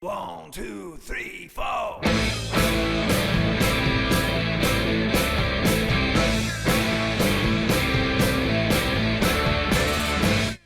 1, 2, 3, 4. I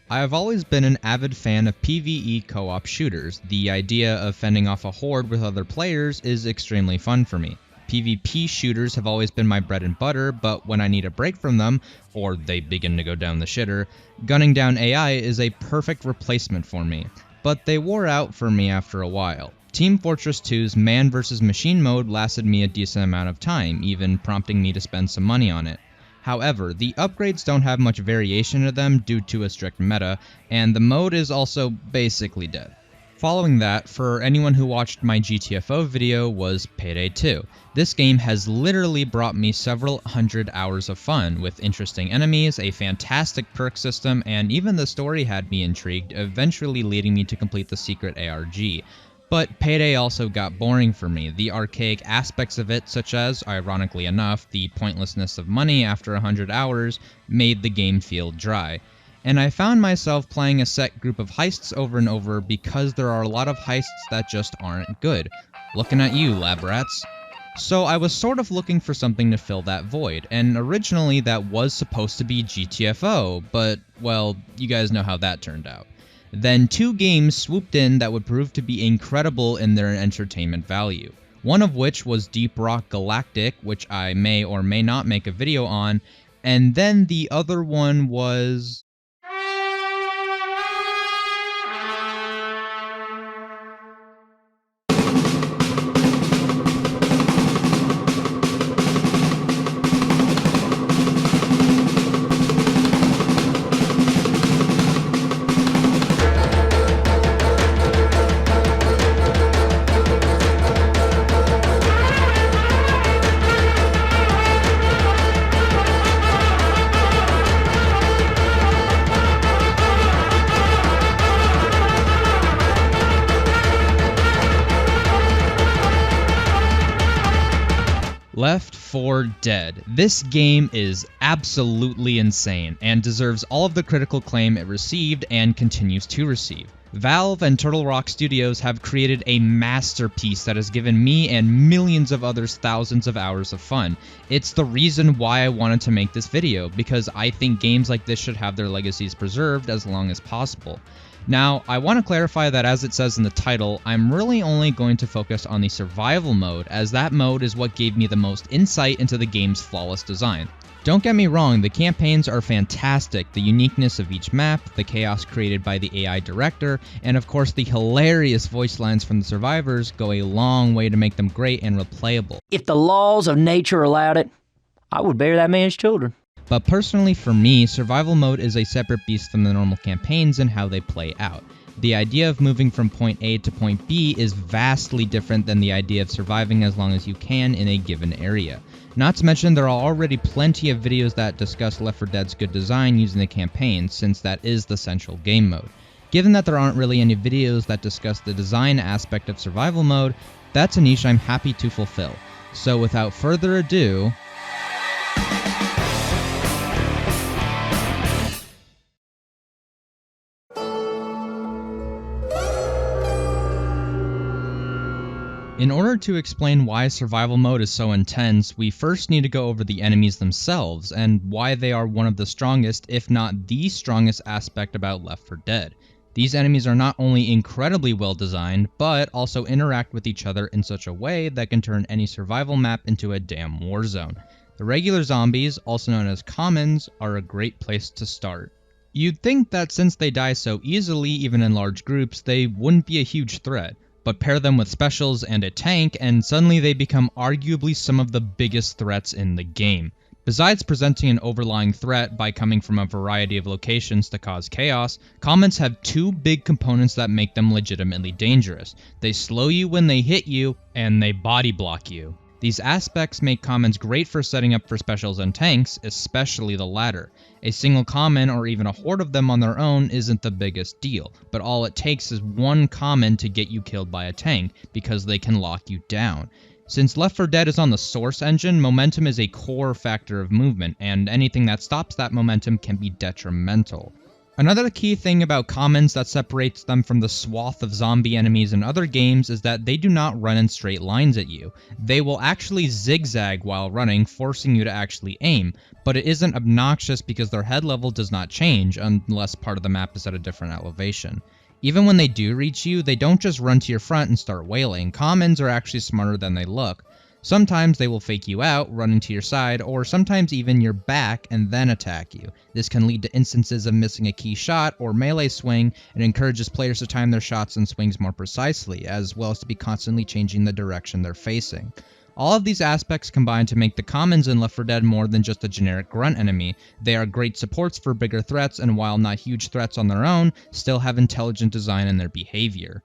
have always been an avid fan of PvE co-op shooters. The idea of fending off a horde with other players is extremely fun for me. PvP shooters have always been my bread and butter, but when I need a break from them, or they begin to go down the shitter, gunning down AI is a perfect replacement for me. But they wore out for me after a while. Team Fortress 2's man vs machine mode lasted me a decent amount of time, even prompting me to spend some money on it. However, the upgrades don't have much variation to them due to a strict meta, and the mode is also basically dead. Following that, for anyone who watched my GTFO video, was Payday 2. This game has literally brought me several hundred hours of fun, with interesting enemies, a fantastic perk system, and even the story had me intrigued, eventually leading me to complete the secret ARG. But Payday also got boring for me. The archaic aspects of it, such as, ironically enough, the pointlessness of money after 100 hours, made the game feel dry. And I found myself playing a set group of heists over and over because there are a lot of heists that just aren't good. Looking at you, lab rats. So I was sort of looking for something to fill that void, and originally that was supposed to be GTFO, but, well, you guys know how that turned out. Then two games swooped in that would prove to be incredible in their entertainment value. One of which was Deep Rock Galactic, which I may or may not make a video on, and then the other one was... Left 4 Dead. This game is absolutely insane, and deserves all of the critical acclaim it received and continues to receive. Valve and Turtle Rock Studios have created a masterpiece that has given me and millions of others thousands of hours of fun. It's the reason why I wanted to make this video, because I think games like this should have their legacies preserved as long as possible. Now, I want to clarify that as it says in the title, I'm really only going to focus on the survival mode, as that mode is what gave me the most insight into the game's flawless design. Don't get me wrong, the campaigns are fantastic, the uniqueness of each map, the chaos created by the AI director, and of course the hilarious voice lines from the survivors go a long way to make them great and replayable. If the laws of nature allowed it, I would bear that man's children. But personally for me, survival mode is a separate beast from the normal campaigns and how they play out. The idea of moving from point A to point B is vastly different than the idea of surviving as long as you can in a given area. Not to mention there are already plenty of videos that discuss Left 4 Dead's good design using the campaign, since that is the central game mode. Given that there aren't really any videos that discuss the design aspect of survival mode, that's a niche I'm happy to fulfill. So without further ado... In order to explain why survival mode is so intense, we first need to go over the enemies themselves, and why they are one of the strongest, if not the strongest aspect about Left 4 Dead. These enemies are not only incredibly well designed, but also interact with each other in such a way that can turn any survival map into a damn war zone. The regular zombies, also known as commons, are a great place to start. You'd think that since they die so easily, even in large groups, they wouldn't be a huge threat. But pair them with specials and a tank, and suddenly they become arguably some of the biggest threats in the game. Besides presenting an overlying threat by coming from a variety of locations to cause chaos, commons have two big components that make them legitimately dangerous. They slow you when they hit you, and they body block you. These aspects make commons great for setting up for specials and tanks, especially the latter. A single common or even a horde of them on their own isn't the biggest deal, but all it takes is one common to get you killed by a tank, because they can lock you down. Since Left 4 Dead is on the Source engine, momentum is a core factor of movement, and anything that stops that momentum can be detrimental. Another key thing about commons that separates them from the swath of zombie enemies in other games is that they do not run in straight lines at you. They will actually zigzag while running, forcing you to actually aim, but it isn't obnoxious because their head level does not change unless part of the map is at a different elevation. Even when they do reach you, they don't just run to your front and start wailing. Commons are actually smarter than they look. Sometimes they will fake you out, running to your side, or sometimes even your back and then attack you. This can lead to instances of missing a key shot or melee swing, and encourages players to time their shots and swings more precisely, as well as to be constantly changing the direction they're facing. All of these aspects combine to make the commons in Left 4 Dead more than just a generic grunt enemy. They are great supports for bigger threats, and while not huge threats on their own, still have intelligent design in their behavior.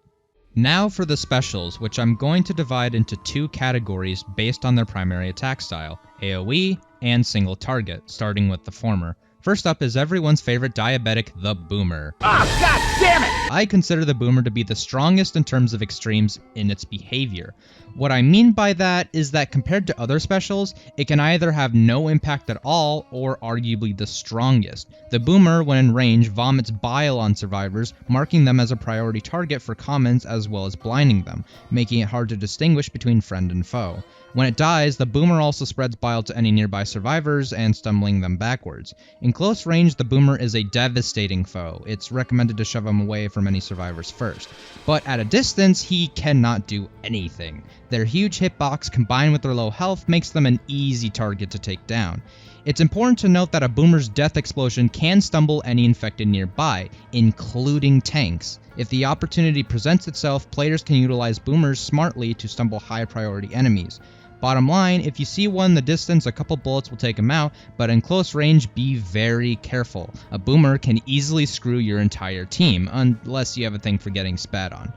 Now for the specials, which I'm going to divide into two categories based on their primary attack style, AoE and single target, starting with the former. First up is everyone's favorite diabetic, the Boomer. Ah, god damn it! I consider the Boomer to be the strongest in terms of extremes in its behavior. What I mean by that is that compared to other specials, it can either have no impact at all or arguably the strongest. The Boomer, when in range, vomits bile on survivors, marking them as a priority target for commons as well as blinding them, making it hard to distinguish between friend and foe. When it dies, the Boomer also spreads bile to any nearby survivors and stumbling them backwards. In close range, the Boomer is a devastating foe. It's recommended to shove him away from any survivors first. But at a distance, he cannot do anything. Their huge hitbox combined with their low health makes them an easy target to take down. It's important to note that a Boomer's death explosion can stumble any infected nearby, including tanks. If the opportunity presents itself, players can utilize Boomers smartly to stumble high-priority enemies. Bottom line, if you see one in the distance, a couple bullets will take him out, but in close range, be very careful. A Boomer can easily screw your entire team, unless you have a thing for getting spat on.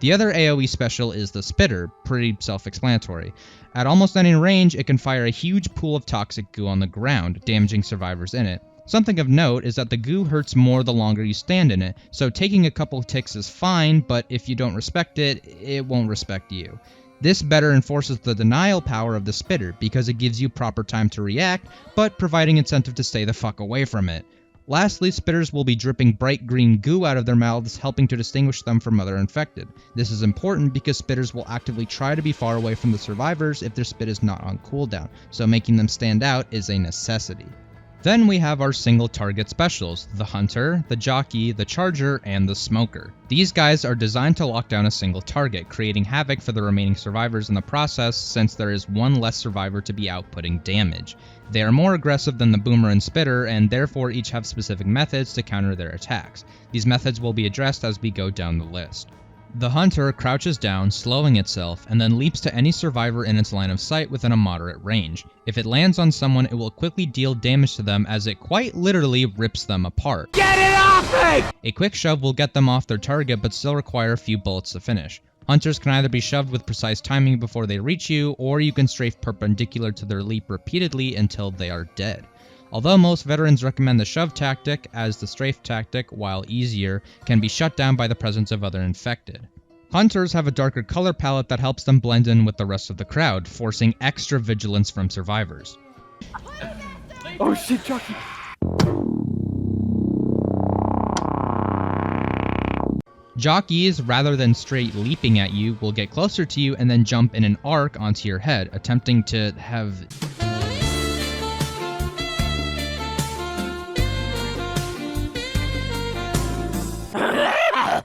The other AoE special is the Spitter, pretty self-explanatory. At almost any range, it can fire a huge pool of toxic goo on the ground, damaging survivors in it. Something of note is that the goo hurts more the longer you stand in it, so taking a couple ticks is fine, but if you don't respect it, it won't respect you. This better enforces the denial power of the Spitter, because it gives you proper time to react, but providing incentive to stay the fuck away from it. Lastly, Spitters will be dripping bright green goo out of their mouths, helping to distinguish them from other infected. This is important because Spitters will actively try to be far away from the survivors if their spit is not on cooldown, so making them stand out is a necessity. Then we have our single target specials, the Hunter, the Jockey, the Charger, and the Smoker. These guys are designed to lock down a single target, creating havoc for the remaining survivors in the process since there is one less survivor to be outputting damage. They are more aggressive than the Boomer and Spitter, and therefore each have specific methods to counter their attacks. These methods will be addressed as we go down the list. The Hunter crouches down, slowing itself, and then leaps to any survivor in its line of sight within a moderate range. If it lands on someone, it will quickly deal damage to them as it quite literally rips them apart. Get it off me! A quick shove will get them off their target but still require a few bullets to finish. Hunters can either be shoved with precise timing before they reach you, or you can strafe perpendicular to their leap repeatedly until they are dead. Although most veterans recommend the shove tactic, as the strafe tactic, while easier, can be shut down by the presence of other infected. Hunters have a darker color palette that helps them blend in with the rest of the crowd, forcing extra vigilance from survivors. Oh shit, Chucky! Jockeys, rather than straight leaping at you, will get closer to you and then jump in an arc onto your head, attempting to have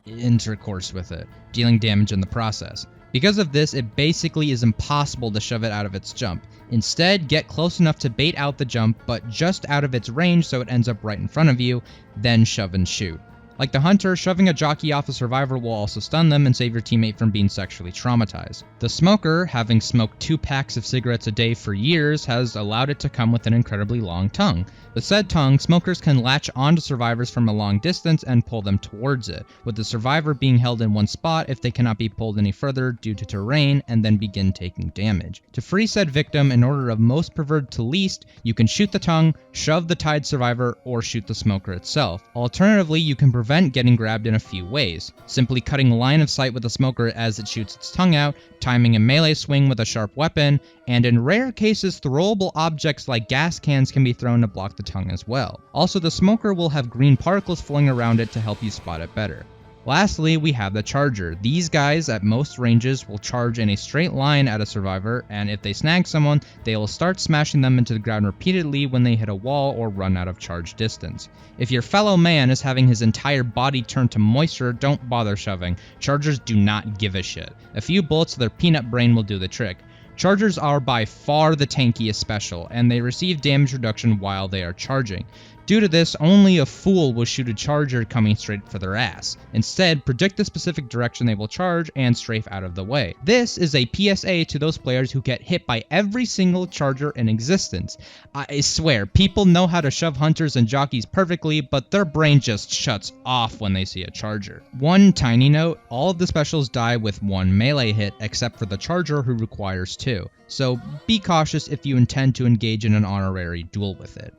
intercourse with it, dealing damage in the process. Because of this, it basically is impossible to shove it out of its jump. Instead, get close enough to bait out the jump, but just out of its range so it ends up right in front of you, then shove and shoot. Like the Hunter, shoving a Jockey off a survivor will also stun them and save your teammate from being sexually traumatized. The Smoker, having smoked 2 packs of cigarettes a day for years, has allowed it to come with an incredibly long tongue. With said tongue, smokers can latch onto survivors from a long distance and pull them towards it, with the survivor being held in one spot if they cannot be pulled any further due to terrain, and then begin taking damage. To free said victim in order of most preferred to least, you can shoot the tongue, shove the tied survivor, or shoot the Smoker itself. Alternatively, you can prevent prevent getting grabbed in a few ways. Simply cutting line of sight with the smoker as it shoots its tongue out, timing a melee swing with a sharp weapon, and in rare cases, throwable objects like gas cans can be thrown to block the tongue as well. Also, the smoker will have green particles flowing around it to help you spot it better. Lastly, we have the charger. These guys at most ranges will charge in a straight line at a survivor, and if they snag someone, they will start smashing them into the ground repeatedly when they hit a wall or run out of charge distance. If your fellow man is having his entire body turned to moisture, don't bother shoving. Chargers do not give a shit. A few bullets to their peanut brain will do the trick. Chargers are by far the tankiest special, and they receive damage reduction while they are charging. Due to this, only a fool will shoot a charger coming straight for their ass. Instead, predict the specific direction they will charge and strafe out of the way. This is a PSA to those players who get hit by every single charger in existence. I swear, people know how to shove hunters and jockeys perfectly, but their brain just shuts off when they see a charger. One tiny note, all of the specials die with one melee hit, except for the charger who requires two. So be cautious if you intend to engage in an honorary duel with it.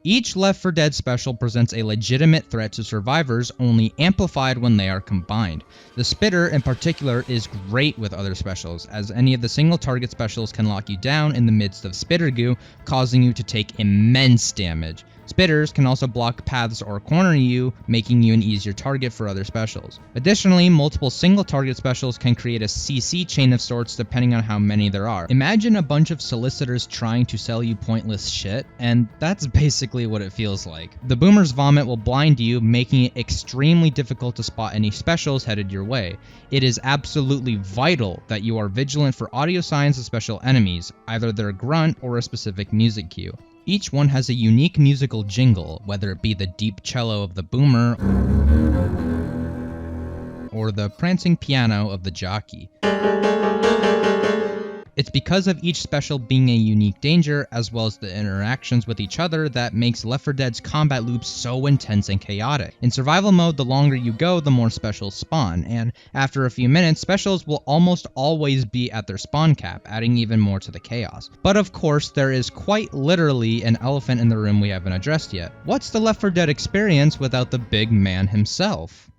Each Left 4 Dead special presents a legitimate threat to survivors, only amplified when they are combined. The Spitter, in particular, is great with other specials, as any of the single target specials can lock you down in the midst of spitter goo, causing you to take immense damage. Spitters can also block paths or corner you, making you an easier target for other specials. Additionally, multiple single target specials can create a CC chain of sorts depending on how many there are. Imagine a bunch of solicitors trying to sell you pointless shit, and that's basically what it feels like. The Boomer's Vomit will blind you, making it extremely difficult to spot any specials headed your way. It is absolutely vital that you are vigilant for audio signs of special enemies, either their grunt or a specific music cue. Each one has a unique musical jingle, whether it be the deep cello of the boomer or the prancing piano of the jockey. It's because of each special being a unique danger, as well as the interactions with each other, that makes Left 4 Dead's combat loops so intense and chaotic. In survival mode, the longer you go, the more specials spawn, and after a few minutes, specials will almost always be at their spawn cap, adding even more to the chaos. But of course, there is quite literally an elephant in the room we haven't addressed yet. What's the Left 4 Dead experience without the big man himself?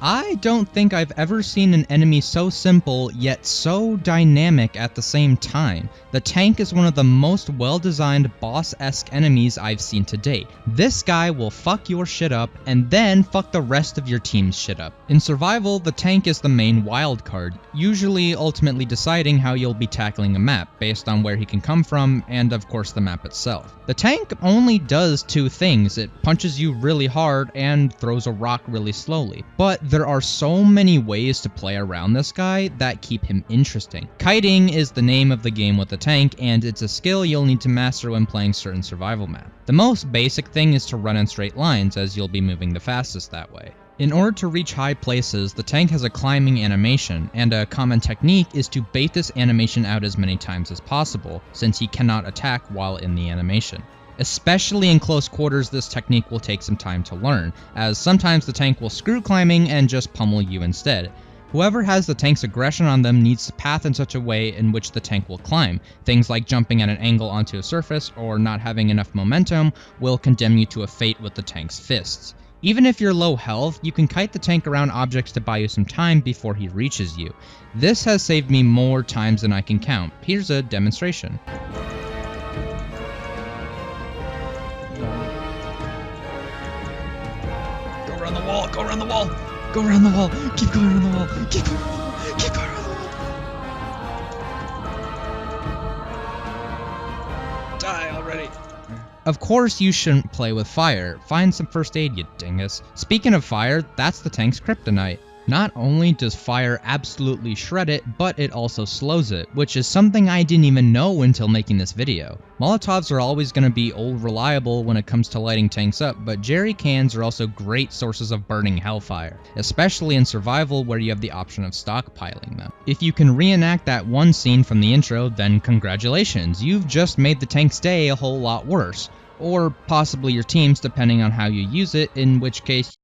I don't think I've ever seen an enemy so simple, yet so dynamic at the same time. The tank is one of the most well-designed boss-esque enemies I've seen to date. This guy will fuck your shit up, and then fuck the rest of your team's shit up. In survival, the tank is the main wild card, usually ultimately deciding how you'll be tackling a map, based on where he can come from, and of course the map itself. The tank only does two things: it punches you really hard, and throws a rock really slowly. But there are so many ways to play around this guy that keep him interesting. Kiting is the name of the game with the tank, and it's a skill you'll need to master when playing certain survival maps. The most basic thing is to run in straight lines, as you'll be moving the fastest that way. In order to reach high places, the tank has a climbing animation, and a common technique is to bait this animation out as many times as possible, since he cannot attack while in the animation. Especially in close quarters, this technique will take some time to learn, as sometimes the tank will screw climbing and just pummel you instead. Whoever has the tank's aggression on them needs to path in such a way in which the tank will climb. Things like jumping at an angle onto a surface or not having enough momentum will condemn you to a fate with the tank's fists. Even if you're low health, you can kite the tank around objects to buy you some time before he reaches you. This has saved me more times than I can count. Here's a demonstration. Go around the wall, go around the wall, go around the wall, keep going around the wall, keep going around the wall, keep going around the wall. Die already. Of course you shouldn't play with fire. Find some first aid, you dingus. Speaking of fire, that's the tank's kryptonite. Not only does fire absolutely shred it, but it also slows it, which is something I didn't even know until making this video. Molotovs are always going to be old reliable when it comes to lighting tanks up, but jerry cans are also great sources of burning hellfire, especially in survival where you have the option of stockpiling them. If you can reenact that one scene from the intro, then congratulations, you've just made the tank's day a whole lot worse. Or possibly your team's, depending on how you use it, in which case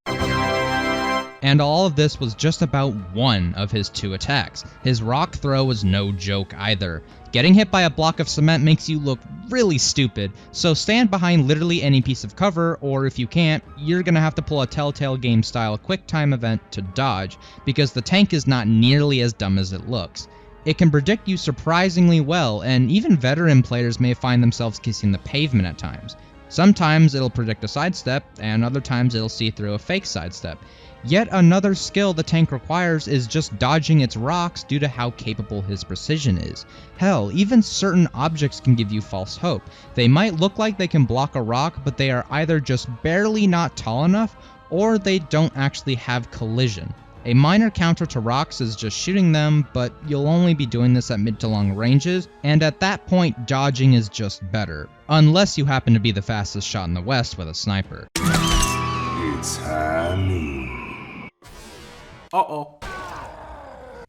And all of this was just about one of his 2 attacks. His rock throw was no joke either. Getting hit by a block of cement makes you look really stupid, so stand behind literally any piece of cover, or if you can't, you're gonna have to pull a Telltale game style quick time event to dodge, because the tank is not nearly as dumb as it looks. It can predict you surprisingly well, and even veteran players may find themselves kissing the pavement at times. Sometimes it'll predict a sidestep, and other times it'll see through a fake sidestep. Yet another skill the tank requires is just dodging its rocks due to how capable his precision is. Hell, even certain objects can give you false hope. They might look like they can block a rock, but they are either just barely not tall enough, or they don't actually have collision. A minor counter to rocks is just shooting them, but you'll only be doing this at mid to long ranges, and at that point dodging is just better. Unless you happen to be the fastest shot in the West with a sniper. It's honey. Uh-oh.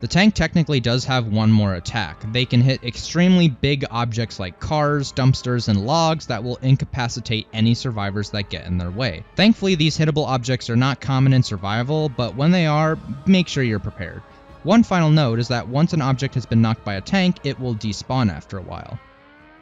The tank technically does have one more attack. They can hit extremely big objects like cars, dumpsters, and logs that will incapacitate any survivors that get in their way. Thankfully, these hittable objects are not common in survival, but when they are, make sure you're prepared. One final note is that once an object has been knocked by a tank, it will despawn after a while.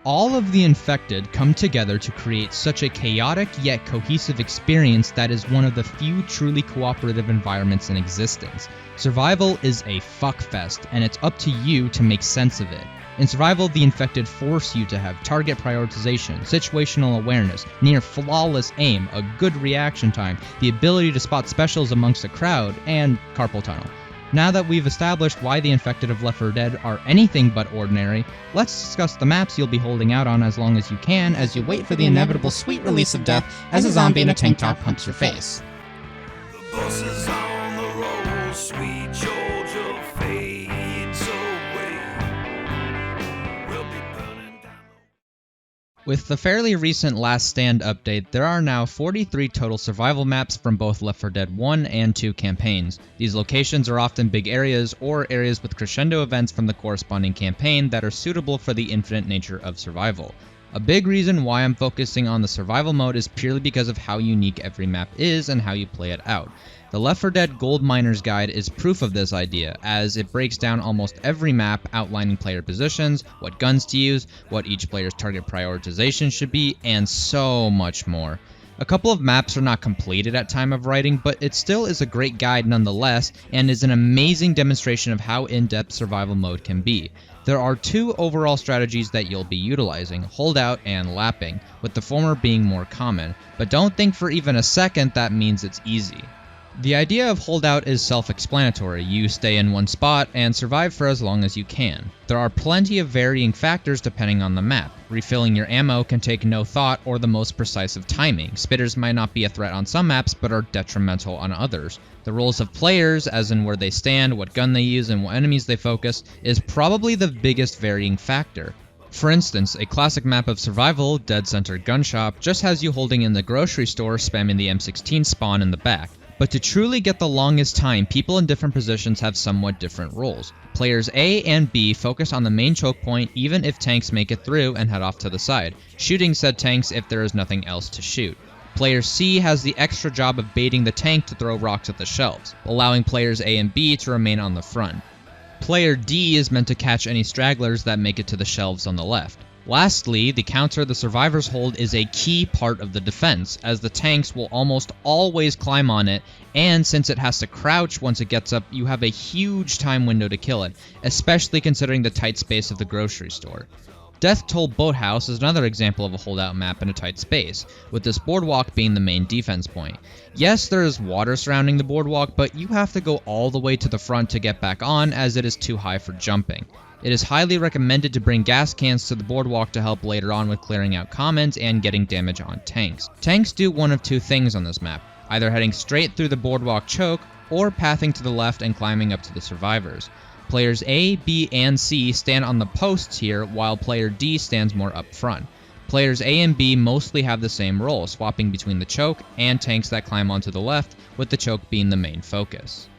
All of the infected come together to create such a chaotic yet cohesive experience that is one of the few truly cooperative environments in existence. Survival is a fuckfest, and it's up to you to make sense of it. In survival, the infected force you to have target prioritization, situational awareness, near flawless aim, a good reaction time, the ability to spot specials amongst a crowd, and carpal tunnel. Now that we've established why the infected of Left 4 Dead are anything but ordinary, let's discuss the maps you'll be holding out on as long as you can as you wait for the inevitable sweet release of death as a zombie in a tank top humps your face. The bus is on the road, sweet Georgia fades away. We'll be burning down. With the fairly recent Last Stand update, there are now 43 total survival maps from both Left 4 Dead 1 and 2 campaigns. These locations are often big areas or areas with crescendo events from the corresponding campaign that are suitable for the infinite nature of survival. A big reason why I'm focusing on the survival mode is purely because of how unique every map is and how you play it out. The Left 4 Dead Gold Miner's Guide is proof of this idea, as it breaks down almost every map outlining player positions, what guns to use, what each player's target prioritization should be, and so much more. A couple of maps are not completed at time of writing, but it still is a great guide nonetheless, and is an amazing demonstration of how in-depth survival mode can be. There are 2 overall strategies that you'll be utilizing, holdout and lapping, with the former being more common, but don't think for even a second that means it's easy. The idea of holdout is self-explanatory. You stay in one spot and survive for as long as you can. There are plenty of varying factors depending on the map. Refilling your ammo can take no thought or the most precise of timing. Spitters might not be a threat on some maps but are detrimental on others. The roles of players, as in where they stand, what gun they use, and what enemies they focus, is probably the biggest varying factor. For instance, a classic map of survival, Dead Center Gun Shop, just has you holding in the grocery store spamming the M16 spawn in the back. But to truly get the longest time, people in different positions have somewhat different roles. Players A and B focus on the main choke point even if tanks make it through and head off to the side, shooting said tanks if there is nothing else to shoot. Player C has the extra job of baiting the tank to throw rocks at the shelves, allowing players A and B to remain on the front. Player D is meant to catch any stragglers that make it to the shelves on the left. Lastly, the counter the survivors hold is a key part of the defense, as the tanks will almost always climb on it, and since it has to crouch once it gets up, you have a huge time window to kill it, especially considering the tight space of the grocery store. Death Toll Boathouse is another example of a holdout map in a tight space, with this boardwalk being the main defense point. Yes, there is water surrounding the boardwalk, but you have to go all the way to the front to get back on, as it is too high for jumping. It is highly recommended to bring gas cans to the boardwalk to help later on with clearing out commons and getting damage on tanks. Tanks do one of 2 things on this map, either heading straight through the boardwalk choke, or pathing to the left and climbing up to the survivors. Players A, B, and C stand on the posts here, while player D stands more up front. Players A and B mostly have the same role, swapping between the choke and tanks that climb onto the left, with the choke being the main focus.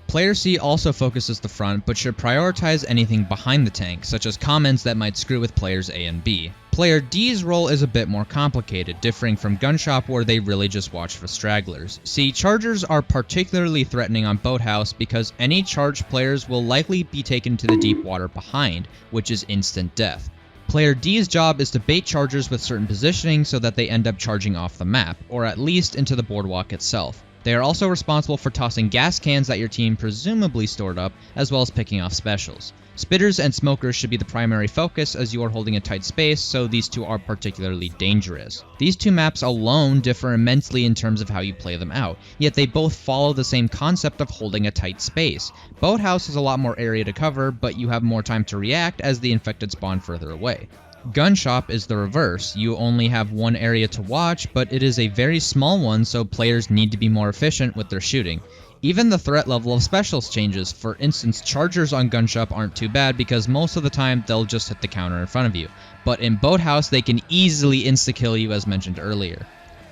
Player C also focuses the front, but should prioritize anything behind the tank, such as commons that might screw with players A and B. Player D's role is a bit more complicated, differing from Gunshop where they really just watch for stragglers. See, chargers are particularly threatening on Boathouse because any charged players will likely be taken to the deep water behind, which is instant death. Player D's job is to bait chargers with certain positioning so that they end up charging off the map, or at least into the boardwalk itself. They are also responsible for tossing gas cans that your team presumably stored up, as well as picking off specials. Spitters and smokers should be the primary focus as you are holding a tight space, so these two are particularly dangerous. These two maps alone differ immensely in terms of how you play them out, yet they both follow the same concept of holding a tight space. Boathouse has a lot more area to cover, but you have more time to react as the infected spawn further away. Gunshop is the reverse. You only have one area to watch, but it is a very small one, so players need to be more efficient with their shooting. Even the threat level of specials changes. For instance, chargers on Gunshop aren't too bad because most of the time they'll just hit the counter in front of you. But in Boathouse, they can easily insta-kill you as mentioned earlier.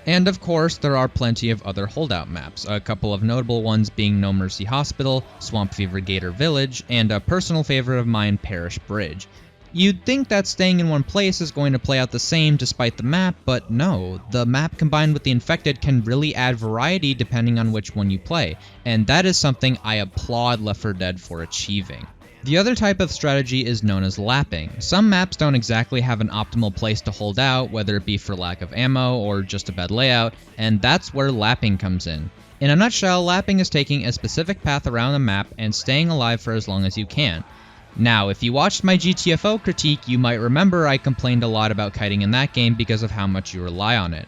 And of course, there are plenty of other holdout maps, a couple of notable ones being No Mercy Hospital, Swamp Fever Gator Village, and a personal favorite of mine, Parish Bridge. You'd think that staying in one place is going to play out the same despite the map, but no. The map combined with the infected can really add variety depending on which one you play, and that is something I applaud Left 4 Dead for achieving. The other type of strategy is known as lapping. Some maps don't exactly have an optimal place to hold out, whether it be for lack of ammo or just a bad layout, and that's where lapping comes in. In a nutshell, lapping is taking a specific path around a map and staying alive for as long as you can. Now, if you watched my GTFO critique, you might remember I complained a lot about kiting in that game because of how much you rely on it.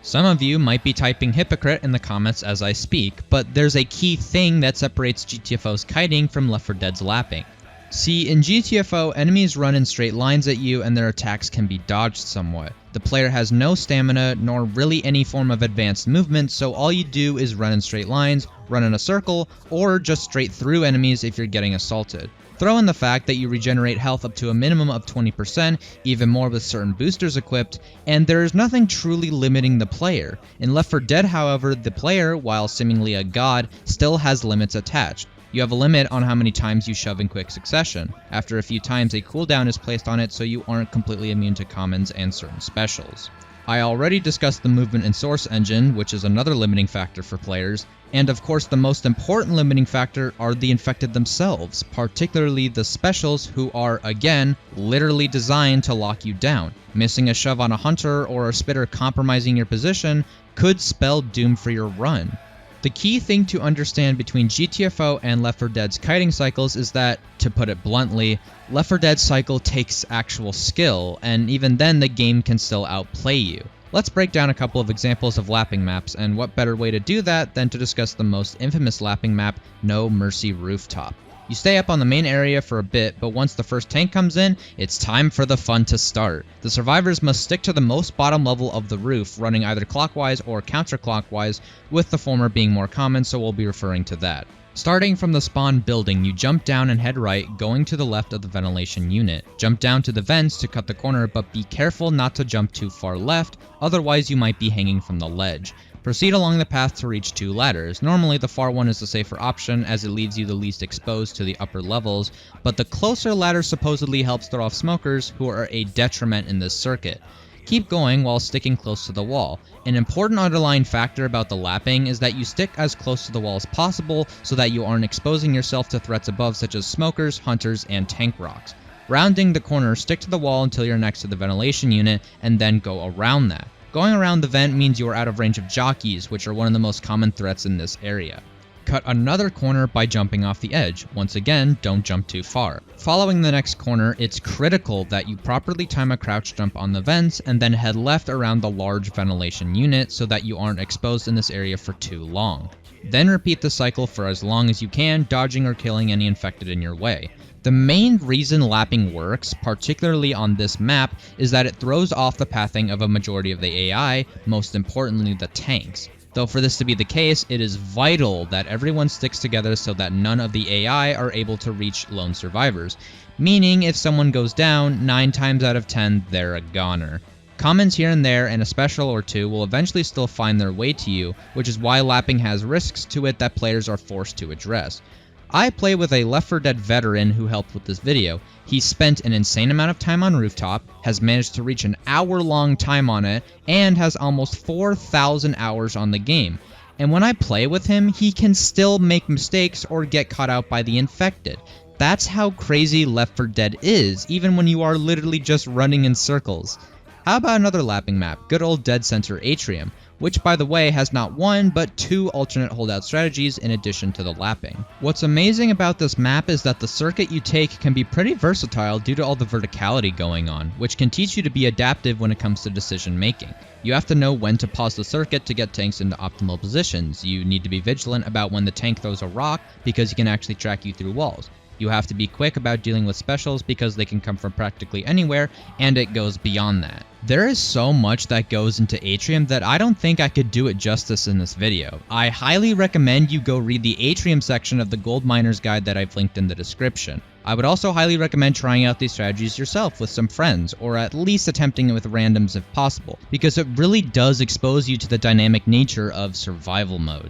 Some of you might be typing hypocrite in the comments as I speak, but there's a key thing that separates GTFO's kiting from Left 4 Dead's lapping. See, in GTFO, enemies run in straight lines at you and their attacks can be dodged somewhat. The player has no stamina, nor really any form of advanced movement, so all you do is run in straight lines, run in a circle, or just straight through enemies if you're getting assaulted. Throw in the fact that you regenerate health up to a minimum of 20%, even more with certain boosters equipped, and there is nothing truly limiting the player. In Left 4 Dead, however, the player, while seemingly a god, still has limits attached. You have a limit on how many times you shove in quick succession. After a few times, a cooldown is placed on it so you aren't completely immune to commons and certain specials. I already discussed the movement and source engine, which is another limiting factor for players, and of course the most important limiting factor are the infected themselves, particularly the specials who are, again, literally designed to lock you down. Missing a shove on a hunter or a spitter compromising your position could spell doom for your run. The key thing to understand between GTFO and Left 4 Dead's kiting cycles is that, to put it bluntly, Left 4 Dead's cycle takes actual skill, and even then the game can still outplay you. Let's break down a couple of examples of lapping maps, and what better way to do that than to discuss the most infamous lapping map, No Mercy Rooftop. You stay up on the main area for a bit, but once the first tank comes in, it's time for the fun to start. The survivors must stick to the most bottom level of the roof, running either clockwise or counterclockwise, with the former being more common, so we'll be referring to that. Starting from the spawn building, you jump down and head right, going to the left of the ventilation unit. Jump down to the vents to cut the corner, but be careful not to jump too far left, otherwise you might be hanging from the ledge. Proceed along the path to reach two ladders. Normally the far one is the safer option as it leaves you the least exposed to the upper levels, but the closer ladder supposedly helps throw off smokers who are a detriment in this circuit. Keep going while sticking close to the wall. An important underlying factor about the lapping is that you stick as close to the wall as possible so that you aren't exposing yourself to threats above such as smokers, hunters, and tank rocks. Rounding the corner, stick to the wall until you're next to the ventilation unit and then go around that. Going around the vent means you are out of range of jockeys, which are one of the most common threats in this area. Cut another corner by jumping off the edge. Once again, don't jump too far. Following the next corner, it's critical that you properly time a crouch jump on the vents and then head left around the large ventilation unit so that you aren't exposed in this area for too long. Then repeat the cycle for as long as you can, dodging or killing any infected in your way. The main reason lapping works, particularly on this map, is that it throws off the pathing of a majority of the AI, most importantly the tanks. Though for this to be the case, it is vital that everyone sticks together so that none of the AI are able to reach lone survivors. Meaning, if someone goes down, 9 times out of 10, they're a goner. Commons here and there and a special or two will eventually still find their way to you, which is why lapping has risks to it that players are forced to address. I play with a Left 4 Dead veteran who helped with this video. He spent an insane amount of time on Rooftop, has managed to reach an hour-long time on it, and has almost 4,000 hours on the game. And when I play with him, he can still make mistakes or get caught out by the infected. That's how crazy Left 4 Dead is, even when you are literally just running in circles. How about another lapping map, good old Dead Center Atrium, which by the way has not one but two alternate holdout strategies in addition to the lapping. What's amazing about this map is that the circuit you take can be pretty versatile due to all the verticality going on, which can teach you to be adaptive when it comes to decision making. You have to know when to pause the circuit to get tanks into optimal positions. You need to be vigilant about when the tank throws a rock because he can actually track you through walls. You have to be quick about dealing with specials because they can come from practically anywhere, and it goes beyond that. There is so much that goes into Atrium that I don't think I could do it justice in this video. I highly recommend you go read the Atrium section of the Gold Miner's Guide that I've linked in the description. I would also highly recommend trying out these strategies yourself with some friends, or at least attempting it with randoms if possible, because it really does expose you to the dynamic nature of survival mode.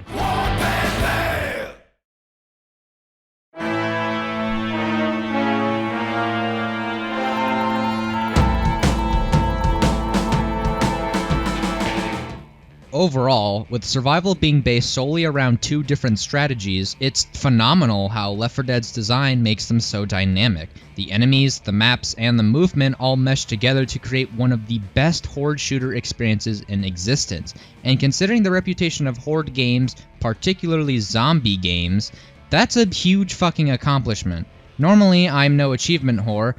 Overall, with survival being based solely around two different strategies, it's phenomenal how Left 4 Dead's design makes them so dynamic. The enemies, the maps, and the movement all mesh together to create one of the best horde shooter experiences in existence. And considering the reputation of horde games, particularly zombie games, that's a huge fucking accomplishment. Normally, I'm no achievement whore,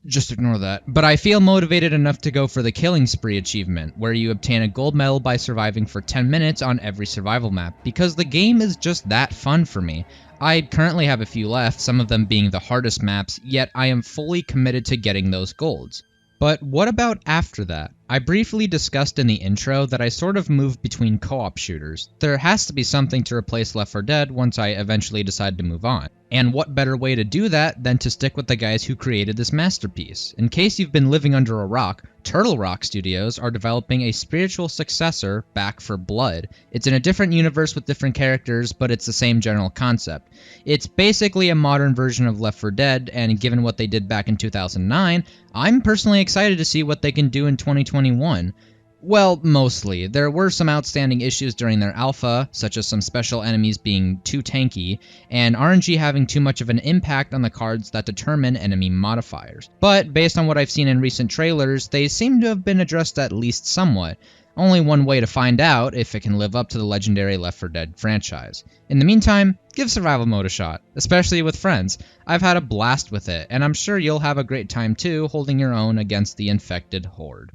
just ignore that. But I feel motivated enough to go for the Killing Spree achievement, where you obtain a gold medal by surviving for 10 minutes on every survival map, because the game is just that fun for me. I currently have a few left, some of them being the hardest maps, yet I am fully committed to getting those golds. But what about after that? I briefly discussed in the intro that I sort of moved between co-op shooters. There has to be something to replace Left 4 Dead once I eventually decide to move on. And what better way to do that than to stick with the guys who created this masterpiece? In case you've been living under a rock, Turtle Rock Studios are developing a spiritual successor, Back 4 Blood. It's in a different universe with different characters, but it's the same general concept. It's basically a modern version of Left 4 Dead, and given what they did back in 2009, I'm personally excited to see what they can do in 2021. Well, mostly. There were some outstanding issues during their alpha, such as some special enemies being too tanky, and RNG having too much of an impact on the cards that determine enemy modifiers. But based on what I've seen in recent trailers, they seem to have been addressed at least somewhat. Only one way to find out if it can live up to the legendary Left 4 Dead franchise. In the meantime, give survival mode a shot, especially with friends. I've had a blast with it, and I'm sure you'll have a great time too, holding your own against the infected horde.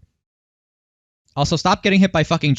Also, stop getting hit by fucking